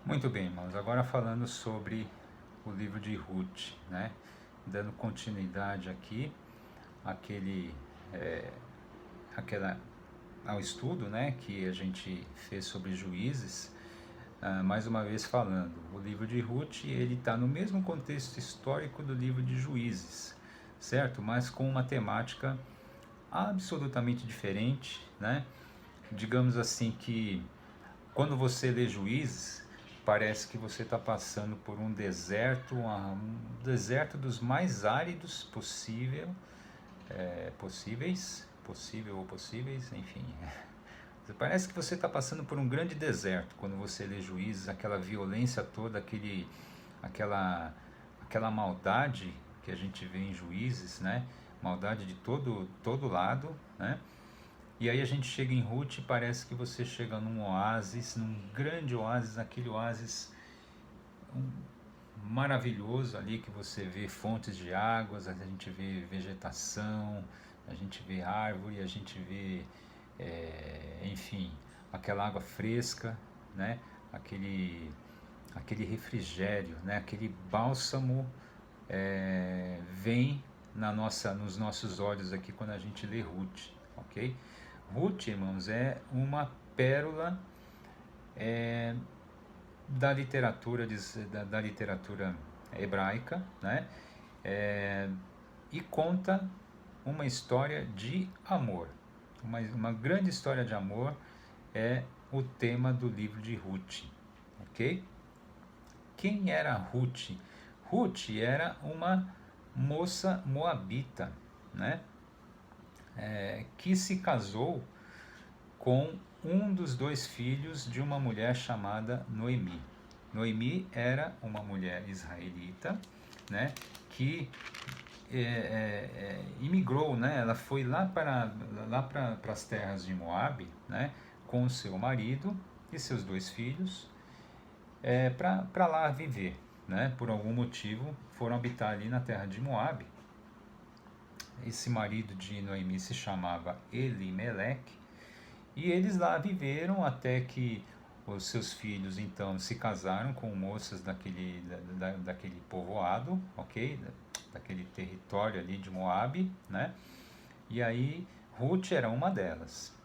Muito bem, irmãos. Agora falando sobre o livro de Ruth, né? Dando continuidade aqui àquele, aquela, ao estudo, né? Que a gente fez sobre juízes. Mais uma vez falando, o livro de Ruth ele está no mesmo contexto histórico do livro de Juízes, certo? Mas com uma temática absolutamente diferente, né? Digamos assim que quando você lê Juízes, parece que você está passando por um deserto dos mais áridos possível ou possíveis, enfim. Parece que você está passando por um grande deserto quando você lê Juízes, aquela violência toda, aquela, aquela maldade que a gente vê em Juízes, né? Maldade de todo lado, né? E aí a gente chega em Ruth e parece que você chega num oásis, num grande oásis, aquele oásis maravilhoso ali que você vê fontes de águas, a gente vê vegetação, a gente vê árvore, a gente vê, enfim, aquela água fresca, né? Aquele refrigério, né? Aquele bálsamo vem nos nossos olhos aqui quando a gente lê Ruth, ok? Ruth, irmãos, é uma pérola da literatura, da literatura hebraica, né? E conta uma história de amor. Uma grande história de amor é o tema do livro de Ruth, ok? Quem era Ruth? Ruth era uma moça moabita, né? Que se casou com um dos dois filhos de uma mulher chamada Noemi. Noemi era uma mulher israelita, né, que imigrou, né, ela foi lá para as terras de Moabe, né, com o seu marido e seus dois filhos, para lá viver, né, por algum motivo foram habitar ali na terra de Moabe. Esse marido de Noemi se chamava Elimeleque. E eles lá viveram até que os seus filhos então se casaram com moças daquele povoado, ok? Daquele território ali de Moabe, né? E aí Ruth era uma delas.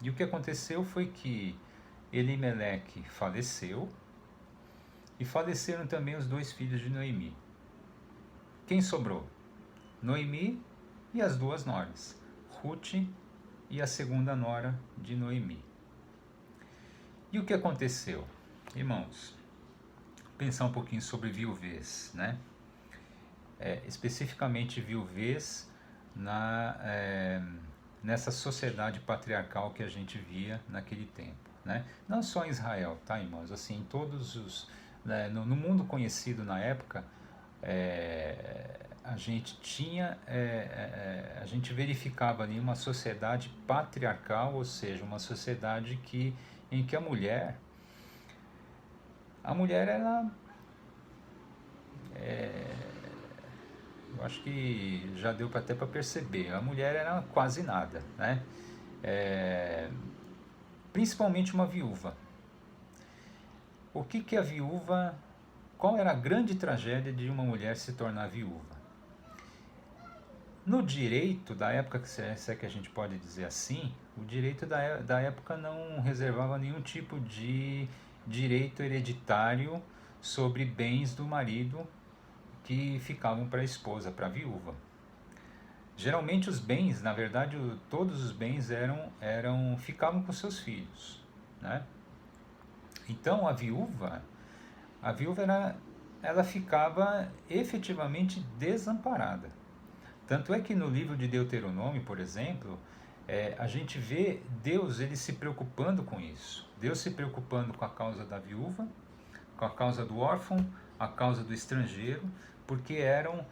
E o que aconteceu foi que Elimeleque faleceu e faleceram também os dois filhos de Noemi. Quem sobrou? Noemi e as duas noras, Ruth e a segunda nora de Noemi. E o que aconteceu? Irmãos, pensar um pouquinho sobre viuvez, né? Especificamente viuvez nessa sociedade patriarcal que a gente via naquele tempo, né? Não só em Israel, tá, irmãos? Assim, no mundo conhecido na época, a gente a gente verificava ali uma sociedade patriarcal, ou seja, uma sociedade em que a mulher era, eu acho que já deu até para perceber, a mulher era quase nada, né? Principalmente uma viúva. O que a viúva, qual era a grande tragédia de uma mulher se tornar viúva? No direito da época, se é que a gente pode dizer assim, o direito da época não reservava nenhum tipo de direito hereditário sobre bens do marido que ficavam para a esposa, para a viúva. Geralmente os bens, na verdade, todos os bens ficavam com seus filhos, né? Então ela ficava efetivamente desamparada. Tanto é que no livro de Deuteronômio, por exemplo, a gente vê Deus ele se preocupando com isso. Deus se preocupando com a causa da viúva, com a causa do órfão, a causa do estrangeiro, porque eram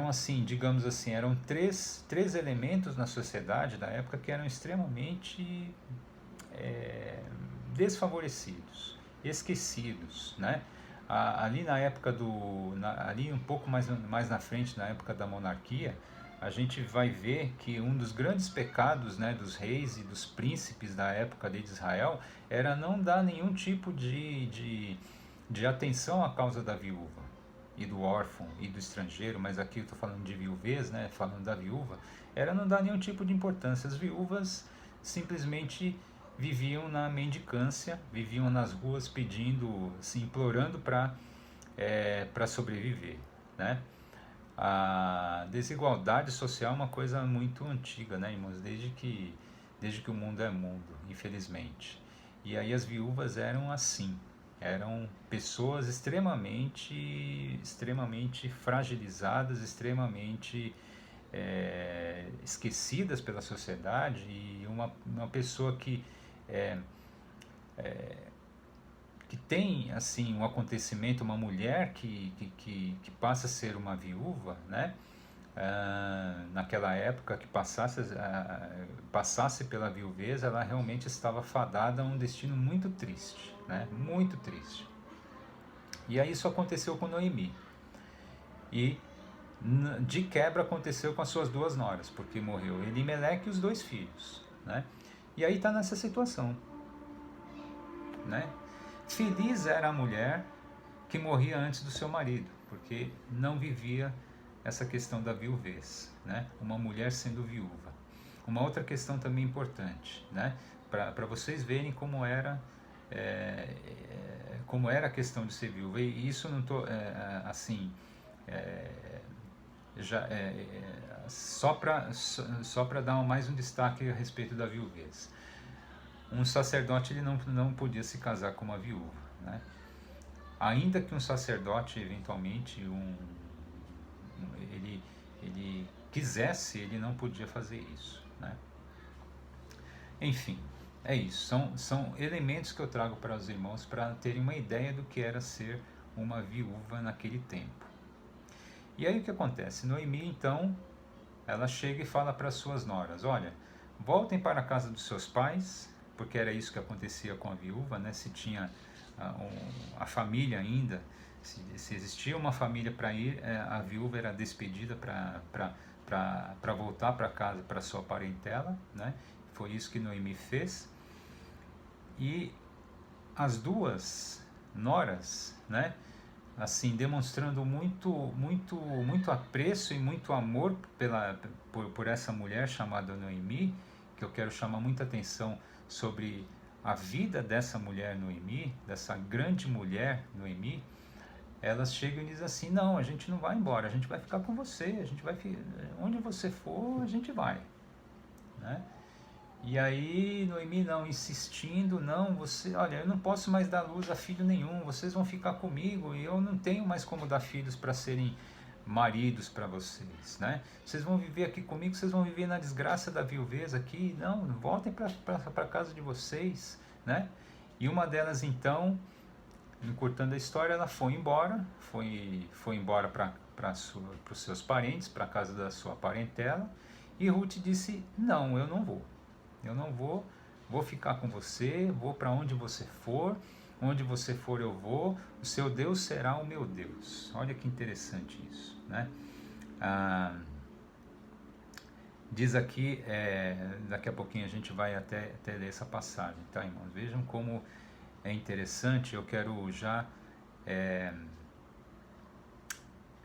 assim, digamos assim, eram três elementos na sociedade da época que eram extremamente desfavorecidos, esquecidos, né? Ali na época ali um pouco mais na frente, na época da monarquia, a gente vai ver que um dos grandes pecados, né, dos reis e dos príncipes da época de Israel era não dar nenhum tipo de atenção à causa da viúva e do órfão e do estrangeiro, mas aqui eu estou falando de viuvez, né, falando da viúva, era não dar nenhum tipo de importância. As viúvas simplesmente viviam na mendicância, viviam nas ruas pedindo, assim, implorando para sobreviver, né? A desigualdade social é uma coisa muito antiga, né, irmãos? Desde que o mundo é mundo, infelizmente. E aí as viúvas eram assim, eram pessoas extremamente fragilizadas, extremamente esquecidas pela sociedade, e uma pessoa é, que tem assim um acontecimento, uma mulher que passa a ser uma viúva, né? Naquela época que passasse pela viuvez, ela realmente estava fadada a um destino muito triste, né? Muito triste. E aí isso aconteceu com Noemi. E de quebra aconteceu com as suas duas noras, porque morreu Elimeleque e os dois filhos, né? E aí está nessa situação, né? Feliz era a mulher que morria antes do seu marido, porque não vivia essa questão da viuvez, né? Uma mulher sendo viúva. Uma outra questão também importante, né? Para vocês verem como era a questão de ser viúva. E isso não estou assim já só para dar mais um destaque a respeito da viuvez. Um sacerdote ele não podia se casar com uma viúva, né? Ainda que um sacerdote eventualmente ele quisesse, ele não podia fazer isso, né? Enfim, é isso. São elementos que eu trago para os irmãos para terem uma ideia do que era ser uma viúva naquele tempo. E aí o que acontece? Noemi, então, ela chega e fala para as suas noras: olha, voltem para a casa dos seus pais, porque era isso que acontecia com a viúva, né? Se tinha a família ainda, se existia uma família para ir, a viúva era despedida para voltar para casa, para sua parentela, né? Foi isso que Noemi fez. E as duas noras, né, assim, demonstrando muito apreço e muito amor por essa mulher chamada Noemi, que eu quero chamar muita atenção sobre a vida dessa mulher Noemi, dessa grande mulher Noemi. Elas chegam e dizem assim: não, a gente não vai embora, a gente vai ficar com você, onde você for, a gente vai, né? E aí Noemi não, insistindo: não, olha, eu não posso mais dar luz a filho nenhum, vocês vão ficar comigo e eu não tenho mais como dar filhos para serem maridos para vocês, né? Vocês vão viver aqui comigo, vocês vão viver na desgraça da viuvez aqui, não, voltem para casa de vocês, né? E uma delas, então, encurtando a história, ela foi embora para os seus parentes, para a casa da sua parentela, e Ruth disse: não, eu não vou ficar com você, vou para onde você for eu vou, o seu Deus será o meu Deus. Olha que interessante isso, né? Diz aqui, daqui a pouquinho a gente vai até ler essa passagem, tá, irmãos? Vejam como é interessante. Eu quero já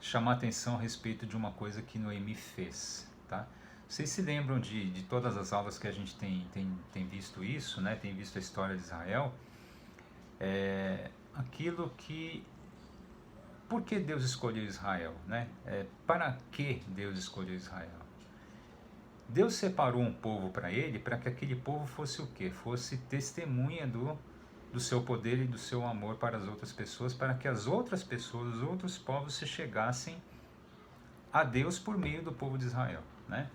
chamar atenção a respeito de uma coisa que Noemi fez, tá? Vocês se lembram de todas as aulas que a gente tem visto isso, né? Tem visto a história de Israel. Aquilo que... Por que Deus escolheu Israel, né? Para que Deus escolheu Israel? Deus separou um povo para ele, para que aquele povo fosse o quê? Fosse testemunha do seu poder e do seu amor para as outras pessoas, para que as outras pessoas, os outros povos se chegassem a Deus por meio do povo de Israel, né?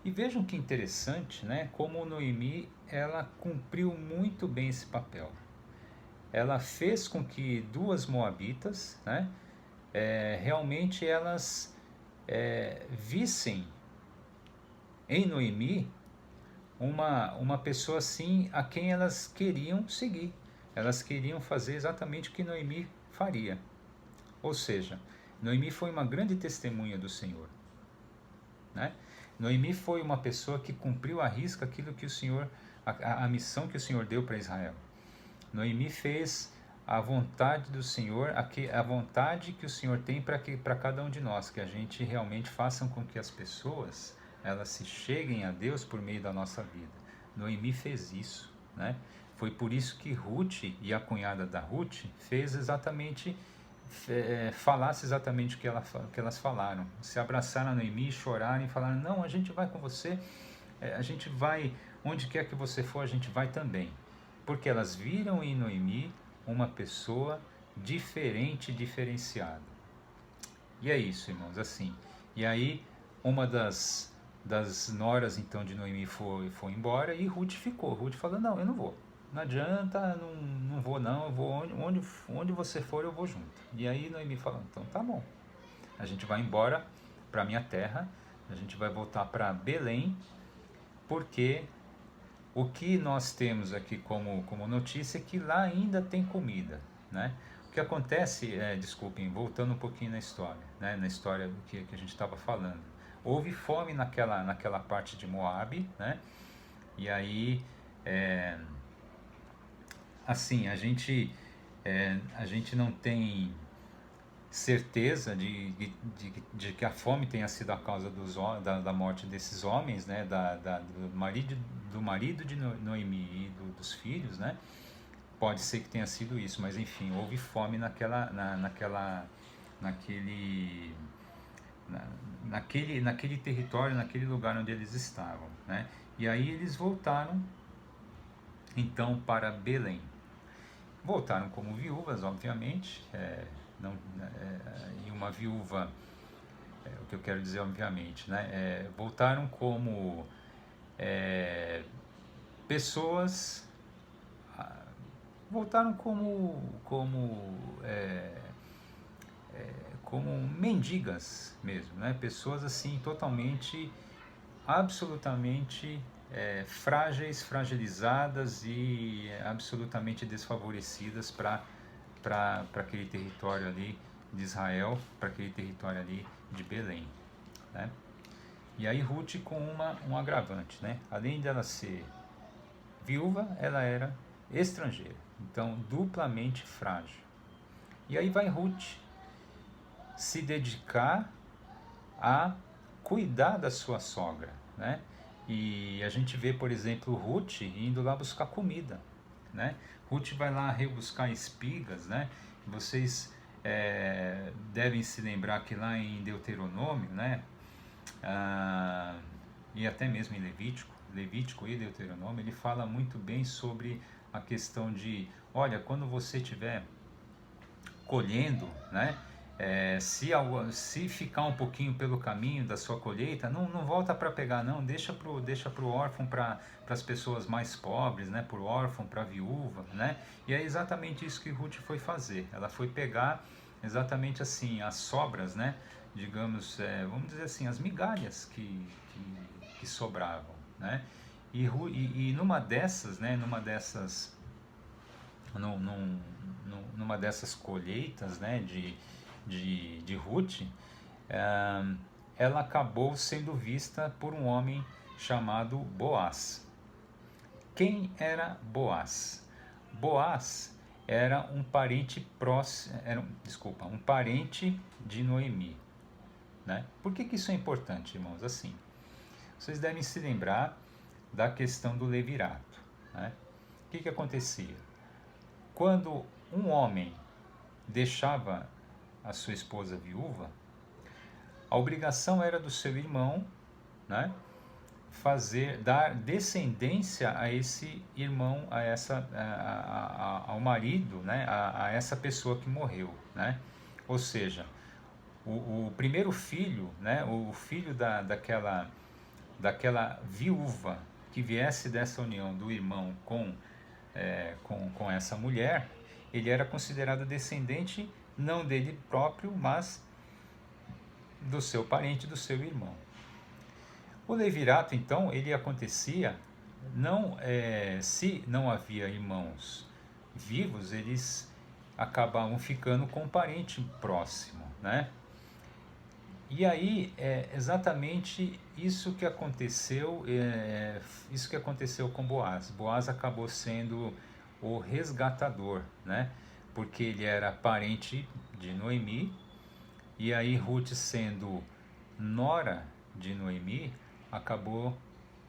E vejam que interessante, né? Como Noemi, ela cumpriu muito bem esse papel. Ela fez com que duas moabitas, né, realmente elas vissem em Noemi uma pessoa assim a quem elas queriam seguir. Elas queriam fazer exatamente o que Noemi faria. Ou seja, Noemi foi uma grande testemunha do Senhor. né? Noemi foi uma pessoa que cumpriu à risca aquilo que o Senhor, a missão que o Senhor deu para Israel. Noemi fez a vontade do Senhor, a vontade que o Senhor tem para cada um de nós, que a gente realmente faça com que as pessoas elas se cheguem a Deus por meio da nossa vida. Noemi fez isso, né? Foi por isso que Ruth e a cunhada da Ruth falasse exatamente o que elas falaram. Se abraçaram a Noemi, choraram e falaram: não, a gente vai com você, a gente vai, onde quer que você for, a gente vai também. Porque elas viram em Noemi uma pessoa diferente, diferenciada. E é isso, irmãos, assim. E aí, uma das noras, então, de Noemi foi embora e Ruth ficou. Ruth falou: não, eu não vou. Não adianta, não vou não, eu vou onde você for, eu vou junto. E aí Noemi falou: então tá bom, a gente vai embora para minha terra, a gente vai voltar para Belém, porque o que nós temos aqui como notícia é que lá ainda tem comida, né? O que acontece, desculpem, voltando um pouquinho na história, né? Na história que a gente estava falando. Houve fome naquela parte de Moabe, né? E aí, assim, a gente não tem certeza de que a fome tenha sido a causa da morte desses homens, né? Do marido de Noemi e dos filhos, né? Pode ser que tenha sido isso, mas enfim, houve fome naquele território, naquele lugar onde eles estavam, né? E aí eles voltaram então para Belém. Voltaram como viúvas, obviamente, e uma viúva, o que eu quero dizer, obviamente, né? Voltaram como pessoas, voltaram como mendigas mesmo, né? Pessoas assim totalmente, absolutamente frágeis, fragilizadas e absolutamente desfavorecidas para aquele território ali de Israel, para aquele território ali de Belém, né? E aí Ruth com um agravante, né? Além dela ser viúva, ela era estrangeira, então duplamente frágil. E aí vai Ruth se dedicar a cuidar da sua sogra, né? E a gente vê, por exemplo, Ruth indo lá buscar comida, né? Ruth vai lá rebuscar espigas, né? Vocês devem se lembrar que lá em Deuteronômio, né? E até mesmo em Levítico e Deuteronômio, ele fala muito bem sobre a questão de, olha, quando você estiver colhendo, né? Se ficar um pouquinho pelo caminho da sua colheita, não volta para pegar não, deixa pro órfão, para as pessoas mais pobres, né, pro órfão, para a viúva, né? E é exatamente isso que Ruth foi fazer. Ela foi pegar exatamente assim as sobras, né, digamos, vamos dizer assim, as migalhas que sobravam, né? E numa dessas, né, numa dessas colheitas, né, de Ruth, ela acabou sendo vista por um homem chamado Boaz. Quem era Boaz? Boaz era um parente próximo, um parente de Noemi, né? Por que isso é importante, irmãos? Assim, vocês devem se lembrar da questão do levirato, né? O que acontecia? Quando um homem deixava a sua esposa viúva, a obrigação era do seu irmão, né, dar descendência a esse irmão, ao marido, né, a essa pessoa que morreu, né? Ou seja, o primeiro filho, né, o filho daquela viúva que viesse dessa união do irmão com essa mulher, ele era considerado descendente não dele próprio, mas do seu parente, do seu irmão. O levirato, então, ele acontecia, se não havia irmãos vivos, eles acabavam ficando com um parente próximo, né? E aí é exatamente isso que aconteceu com Boaz. Boaz acabou sendo o resgatador, né? Porque ele era parente de Noemi, e aí Ruth, sendo nora de Noemi, acabou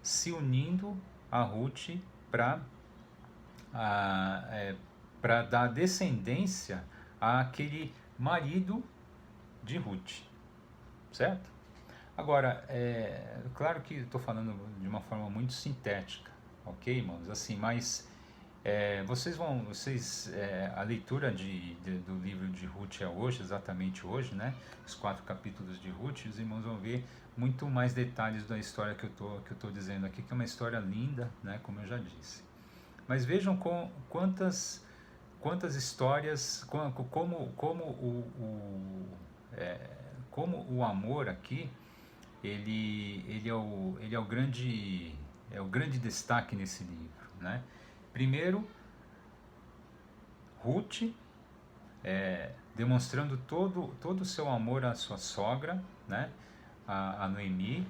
se unindo a Ruth para é, para dar descendência àquele marido de Ruth, certo? Agora, claro que estou falando de uma forma muito sintética, ok, irmãos? Assim, mas a leitura do livro de Ruth é hoje, exatamente hoje, né? Os 4 capítulos de Ruth, os irmãos vão ver muito mais detalhes da história que eu tô dizendo aqui, que é uma história linda, né? Como eu já disse. Mas vejam quantas histórias, como o amor aqui, ele é o grande destaque nesse livro, né? Primeiro, Ruth, demonstrando todo o seu amor à sua sogra, né? A Noemi,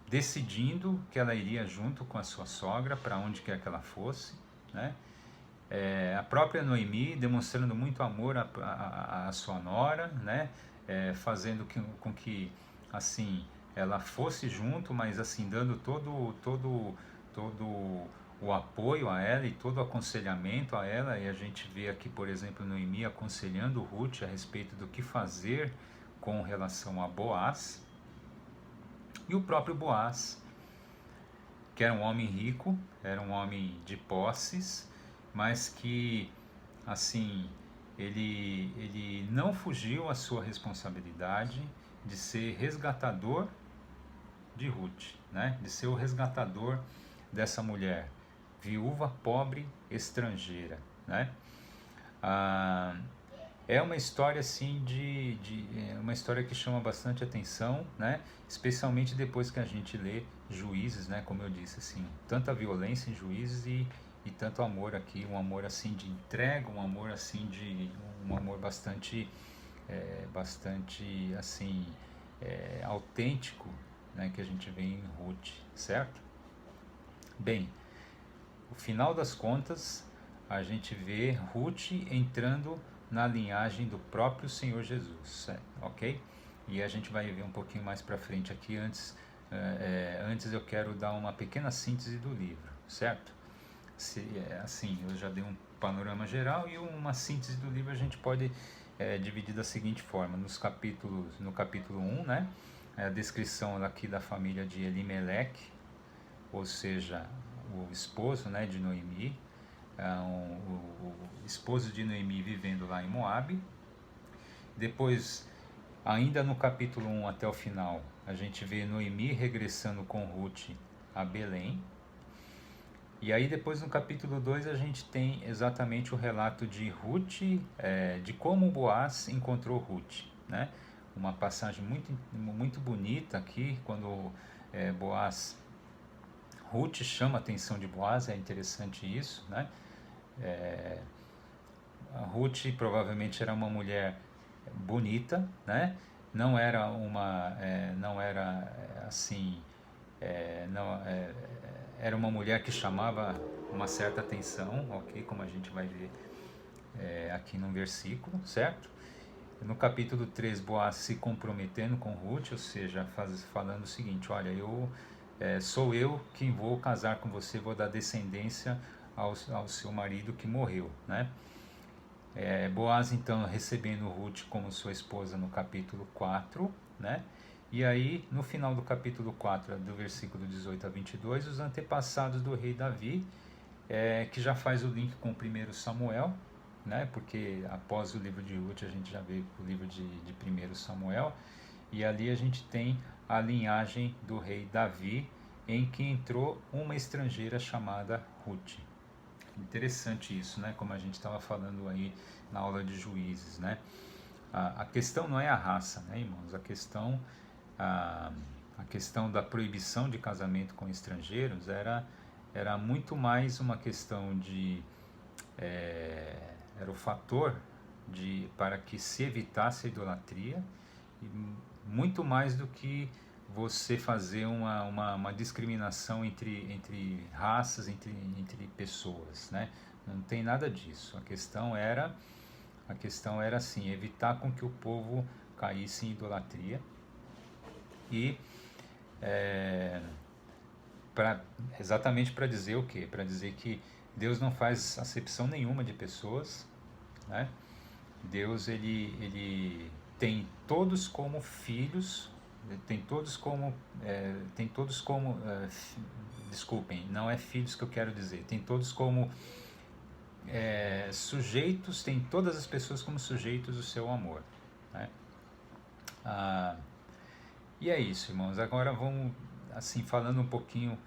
decidindo que ela iria junto com a sua sogra para onde quer que ela fosse, né? A própria Noemi demonstrando muito amor à sua nora, né? Fazendo com que assim ela fosse junto, mas assim dando todo o apoio a ela e todo o aconselhamento a ela. E a gente vê aqui, por exemplo, Noemi aconselhando Ruth a respeito do que fazer com relação a Boaz. E o próprio Boaz, que era um homem rico, era um homem de posses, mas que assim ele não fugiu à sua responsabilidade de ser resgatador de Ruth, né? De ser o resgatador dessa mulher viúva, pobre, estrangeira, né? Ah, é uma história assim uma história que chama bastante atenção, né? Especialmente depois que a gente lê Juízes, né? Como eu disse, assim, tanta violência em Juízes e tanto amor aqui, um amor assim de entrega, um amor bastante assim autêntico, né? Que a gente vê em Ruth, certo? Bem, no final das contas, a gente vê Ruth entrando na linhagem do próprio Senhor Jesus, ok? E a gente vai ver um pouquinho mais para frente aqui. Antes eu quero dar uma pequena síntese do livro, certo? Assim, eu já dei um panorama geral e uma síntese do livro a gente pode dividir da seguinte forma: no capítulo 1, né? A descrição aqui da família de Elimeleque, ou seja, o esposo, né, de Noemi, o esposo de Noemi vivendo lá em Moabe. Depois, ainda no capítulo 1 até o final, a gente vê Noemi regressando com Ruth a Belém. E aí depois no capítulo 2 a gente tem exatamente o relato de Ruth, de como Boaz encontrou Ruth, né? Uma passagem muito bonita aqui, quando Ruth chama a atenção de Boaz, é interessante isso, né? A Ruth provavelmente era uma mulher bonita, né? Não era assim, não, era uma mulher que chamava uma certa atenção, ok? Como a gente vai ver aqui no versículo, certo? No capítulo 3, Boaz se comprometendo com Ruth, ou seja, falando o seguinte: olha, sou eu quem vou casar com você, vou dar descendência ao seu marido que morreu, né? Boaz então recebendo Ruth como sua esposa no capítulo 4, né? E aí no final do capítulo 4, do versículo 18 a 22, os antepassados do rei Davi, que já faz o link com o 1 Samuel, né? Porque após o livro de Ruth a gente já vê o livro de 1 Samuel, e ali a gente tem a linhagem do rei Davi, em que entrou uma estrangeira chamada Ruth. Interessante isso, né? Como a gente estava falando aí na aula de Juízes, né? A questão não é a raça, né, irmãos? A questão da proibição de casamento com estrangeiros era muito mais uma questão era o fator para que se evitasse a idolatria, e muito mais do que você fazer uma discriminação entre raças, entre pessoas, né? Não tem nada disso. A questão era assim, evitar com que o povo caísse em idolatria e exatamente para dizer o quê? Para dizer que Deus não faz acepção nenhuma de pessoas, né? Deus ele tem todos como filhos, tem todos como desculpem, não é filhos que eu quero dizer, tem todos como sujeitos, tem todas as pessoas como sujeitos do seu amor, né? E é isso, irmãos. Agora vamos assim falando um pouquinho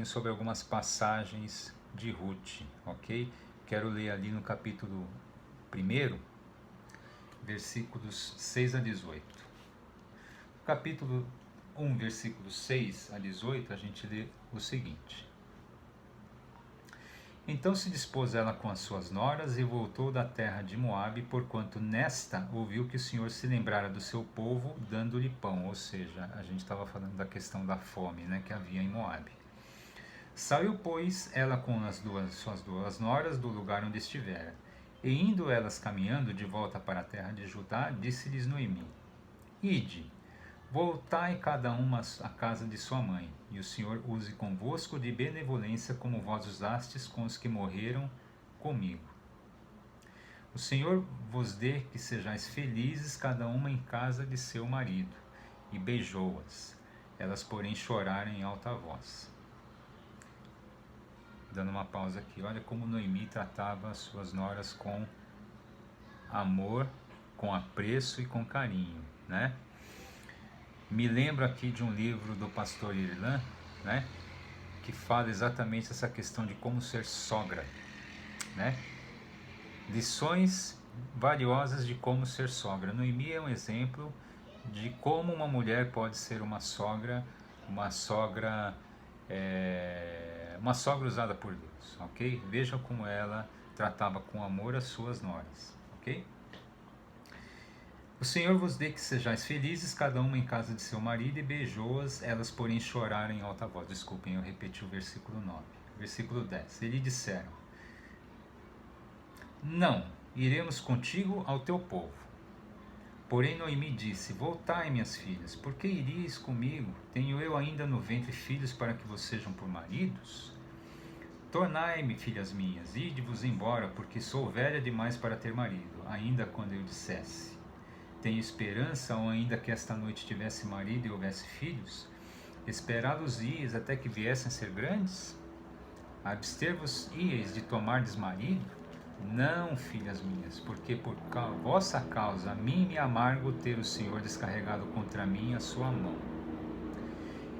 sobre algumas passagens de Ruth, ok? Quero ler ali no capítulo 1, versículos 6 a 18. No capítulo 1, versículos 6 a 18, a gente lê o seguinte: Então se dispôs ela com as suas noras e voltou da terra de Moabe, porquanto nesta ouviu que o Senhor se lembrara do seu povo, dando-lhe pão. Ou seja, a gente estava falando da questão da fome, né, que havia em Moabe. Saiu, pois, ela com suas duas noras do lugar onde estivera. E indo elas caminhando de volta para a terra de Judá, disse-lhes Noemi: Ide, voltai cada uma à casa de sua mãe, e o Senhor use convosco de benevolência como vós usastes com os que morreram comigo. O Senhor vos dê que sejais felizes cada uma em casa de seu marido. E beijou-as. Elas, porém, choraram em alta voz. Dando uma pausa aqui, olha como Noemi tratava as suas noras com amor, com apreço e com carinho, né? Me lembro aqui de um livro do pastor Irlan, né, que fala exatamente essa questão de como ser sogra, né? Lições valiosas de como ser sogra. Noemi é um exemplo de como uma mulher pode ser uma sogra usada por Deus, ok? Veja como ela tratava com amor as suas noras, ok? O Senhor vos dê que sejais felizes, cada uma em casa de seu marido, e beijou-as, elas porém choraram em alta voz. Desculpem, eu repeti o versículo 9. Versículo 10. E lhe disseram: Não, iremos contigo ao teu povo. Porém Noemi disse: Voltai, minhas filhas, por que iríeis comigo? Tenho eu ainda no ventre filhos para que vos sejam por maridos? Tornai-me, filhas minhas, ide-vos embora, porque sou velha demais para ter marido, ainda quando eu dissesse: Tenho esperança, ou ainda que esta noite tivesse marido e houvesse filhos? Esperá-los-íeis até que viessem a ser grandes? Abster-vos-íeis de tomardes marido? Não, filhas minhas, porque por vossa causa a mim me amargo ter o Senhor descarregado contra mim a sua mão.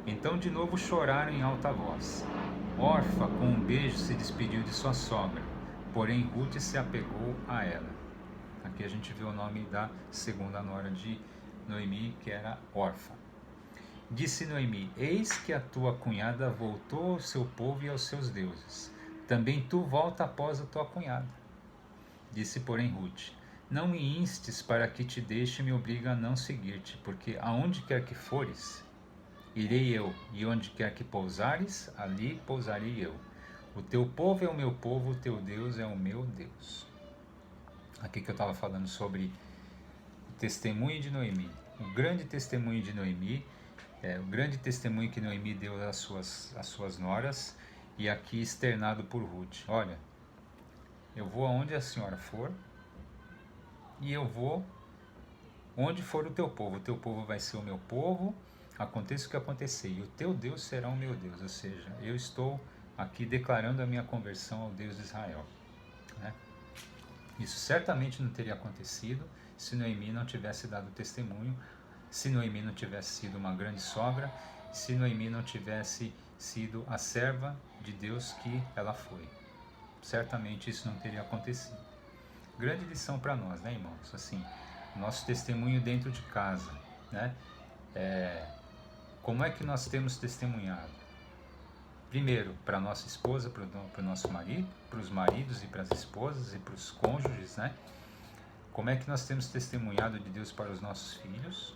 Então de novo choraram em alta voz. Orfa com um beijo se despediu de sua sogra, porém Ruth se apegou a ela. Aqui a gente vê o nome da segunda nora de Noemi, que era Orfa. Disse Noemi: Eis que a tua cunhada voltou ao seu povo e aos seus deuses. Também tu volta após a tua cunhada. Disse, porém, Ruth: Não me instes para que te deixe e me obriga a não seguir-te, porque aonde quer que fores, irei eu, e onde quer que pousares, ali pousarei eu. O teu povo é o meu povo, o teu Deus é o meu Deus. Aqui que eu estava falando sobre o testemunho de Noemi, o grande testemunho de Noemi, o grande testemunho que Noemi deu às suas noras, e aqui externado por Ruth. Olha, eu vou aonde a senhora for, e eu vou onde for o teu povo vai ser o meu povo, aconteça o que acontecer, e o teu Deus será o meu Deus. Ou seja, eu estou aqui declarando a minha conversão ao Deus de Israel, né? Isso certamente não teria acontecido se Noemi não tivesse dado testemunho, se Noemi não tivesse sido uma grande sogra, se Noemi não tivesse sido a serva de Deus que ela foi. Certamente isso não teria acontecido. Grande lição para nós, né, irmãos? Assim, nosso testemunho dentro de casa, né? Como é que nós temos testemunhado? Primeiro, para nossa esposa, para o nosso marido, para os maridos e para as esposas e para os cônjuges, né? como é que nós temos testemunhado de Deus para os nossos filhos,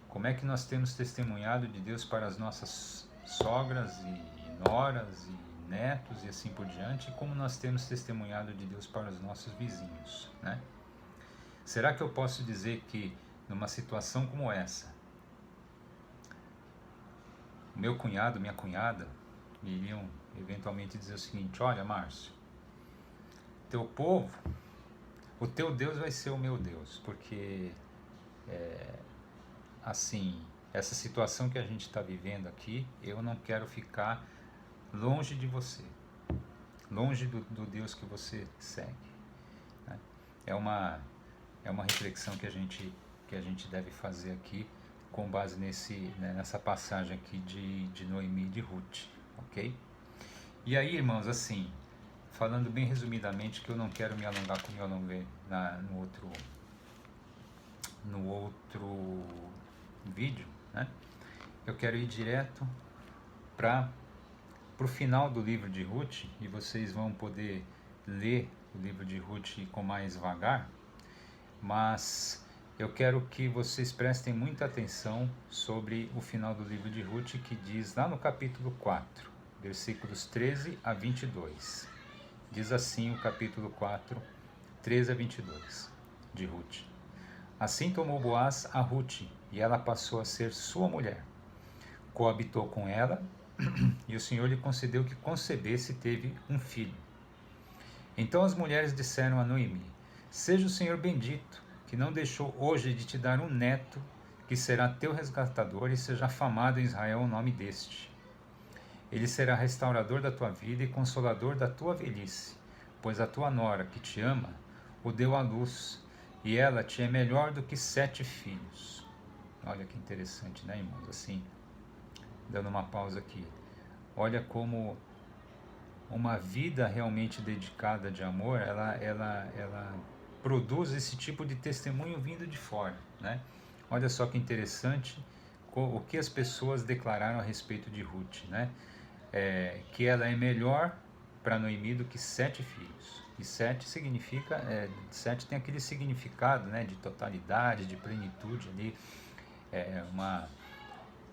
como é que nós temos testemunhado de Deus para as nossas sogras e noras e netos e assim por diante, e como nós temos testemunhado de Deus para os nossos vizinhos, né? Será que eu posso dizer que numa situação como essa, meu cunhado, minha cunhada iriam eventualmente dizer o seguinte: olha, Márcio, teu povo, o teu Deus vai ser o meu Deus, porque assim, essa situação que a gente está vivendo aqui, eu não quero ficar longe de você, longe do Deus que você segue, né? É uma reflexão que a gente deve fazer aqui com base nessa passagem aqui de Noemi e de Ruth, ok? E aí, irmãos, assim, falando bem resumidamente, que eu não quero me alongar como eu alonguei no outro vídeo, né? Eu quero ir direto para o final do livro de Ruth, e vocês vão poder ler o livro de Ruth com mais vagar, mas eu quero que vocês prestem muita atenção sobre o final do livro de Ruth, que diz lá no capítulo 4, versículos 13 a 22. Diz assim o capítulo 4, 13 a 22 de Ruth. Assim tomou Boaz a Ruth, e ela passou a ser sua mulher. Coabitou com ela, e o Senhor lhe concedeu que concebesse e teve um filho. Então as mulheres disseram a Noemi: seja o Senhor bendito, que não deixou hoje de te dar um neto, que será teu resgatador, e seja afamado em Israel o nome deste. Ele será restaurador da tua vida e consolador da tua velhice, pois a tua nora, que te ama, o deu à luz, e ela te é melhor do que 7 filhos. Olha que interessante, né, irmãos? Assim, dando uma pausa aqui. Olha como uma vida realmente dedicada de amor, ela produz esse tipo de testemunho vindo de fora, né? Olha só que interessante o que as pessoas declararam a respeito de Ruth, né? Que ela é melhor para Noemi do que 7 filhos. E 7 significa, 7 tem aquele significado, né, de totalidade, de plenitude ali,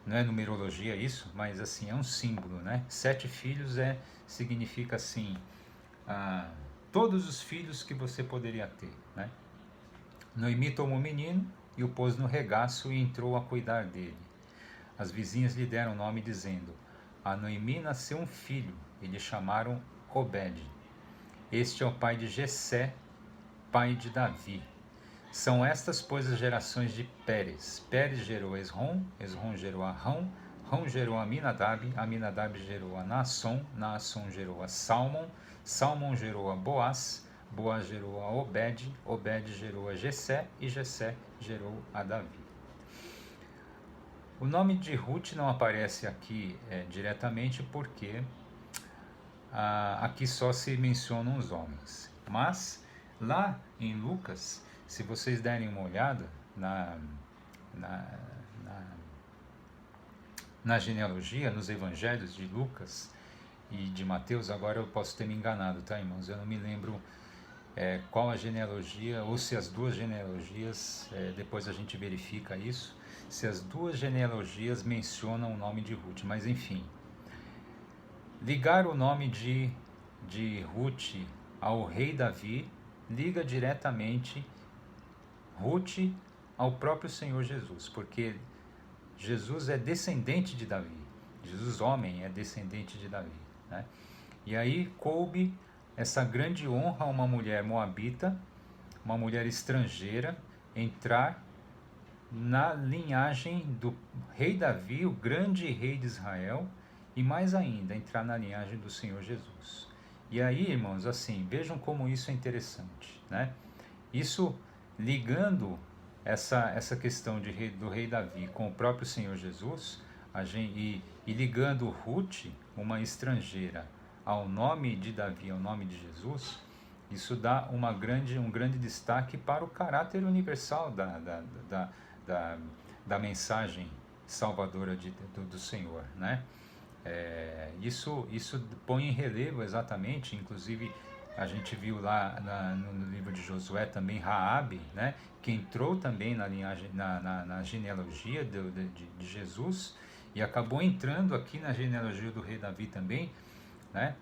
não é numerologia isso, mas assim, é um símbolo, né? 7 filhos significa assim, todos os filhos que você poderia ter, né? Noemi tomou o menino e o pôs no regaço e entrou a cuidar dele. As vizinhas lhe deram nome dizendo: a Noemi nasceu um filho, e lhe chamaram Obed. Este é o pai de Jessé, pai de Davi. São estas, pois, as gerações de Pérez. Pérez gerou Esrom, Esrom gerou Arão, Arão gerou Aminadab, Aminadab gerou a Naasson, Naasson gerou a Salmon, Salmon gerou a Boaz, Boaz gerou a Obed, Obed gerou a Jessé, e Jessé gerou a Davi. O nome de Ruth não aparece aqui diretamente porque aqui só se mencionam os homens. Mas lá em Lucas, se vocês derem uma olhada na genealogia, nos evangelhos de Lucas e de Mateus, agora eu posso ter me enganado, tá, irmãos? Eu não me lembro qual a genealogia, ou se as duas genealogias, depois a gente verifica isso, se as duas genealogias mencionam o nome de Ruth, mas enfim. Ligar o nome de Ruth ao rei Davi liga diretamente Ruth ao próprio Senhor Jesus, porque Jesus é descendente de Davi, Jesus homem é descendente de Davi, né? E aí coube essa grande honra a uma mulher moabita, uma mulher estrangeira, entrar na linhagem do rei Davi, o grande rei de Israel, e mais ainda, entrar na linhagem do Senhor Jesus. E aí, irmãos, assim, vejam como isso é interessante, né? Isso ligando essa questão do rei Davi com o próprio Senhor Jesus, e ligando Ruth, uma estrangeira, ao nome de Davi, ao nome de Jesus, isso dá um grande destaque para o caráter universal da mensagem salvadora do Senhor, né? Isso põe em relevo exatamente, inclusive A gente viu lá no livro de Josué também Raabe, né, que entrou também na linhagem, na genealogia de Jesus e acabou entrando aqui na genealogia do rei Davi também, né?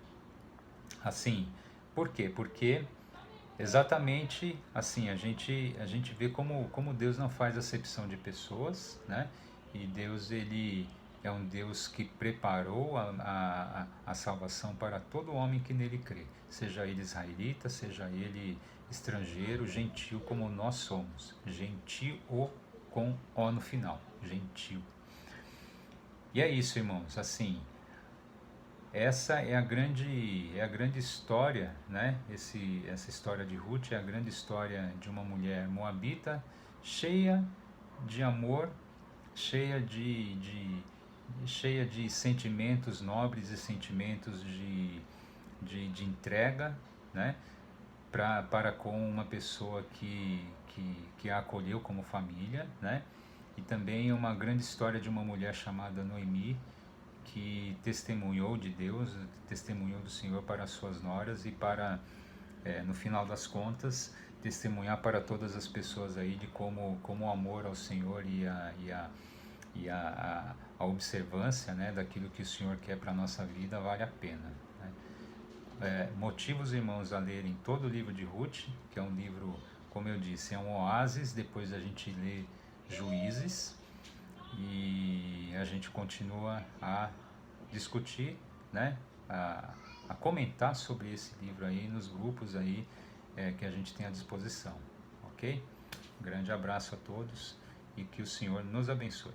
Assim, por quê? Porque exatamente assim a gente vê como Deus não faz acepção de pessoas, né? E Deus ele é um Deus que preparou a salvação para todo homem que nele crê, seja ele israelita, seja ele estrangeiro, gentil, como nós somos, gentil com o no final, gentil. E é isso, irmãos, assim, essa é a grande história, né? Essa história de Ruth é a grande história de uma mulher moabita cheia de amor, cheia cheia de sentimentos nobres e sentimentos de entrega, né? Para com uma pessoa que a acolheu como família, né? E também uma grande história de uma mulher chamada Noemi, que testemunhou de Deus, testemunhou do Senhor para as suas noras e para, no final das contas, testemunhar para todas as pessoas aí de como o amor ao Senhor a observância, né, daquilo que o Senhor quer para a nossa vida vale a pena. Né? Motivos, irmãos, a lerem todo o livro de Ruth, que é um livro, como eu disse, é um oásis, depois a gente lê Juízes, e a gente continua a discutir, né, a comentar sobre esse livro aí nos grupos aí que a gente tem à disposição, ok? Um grande abraço a todos e que o Senhor nos abençoe.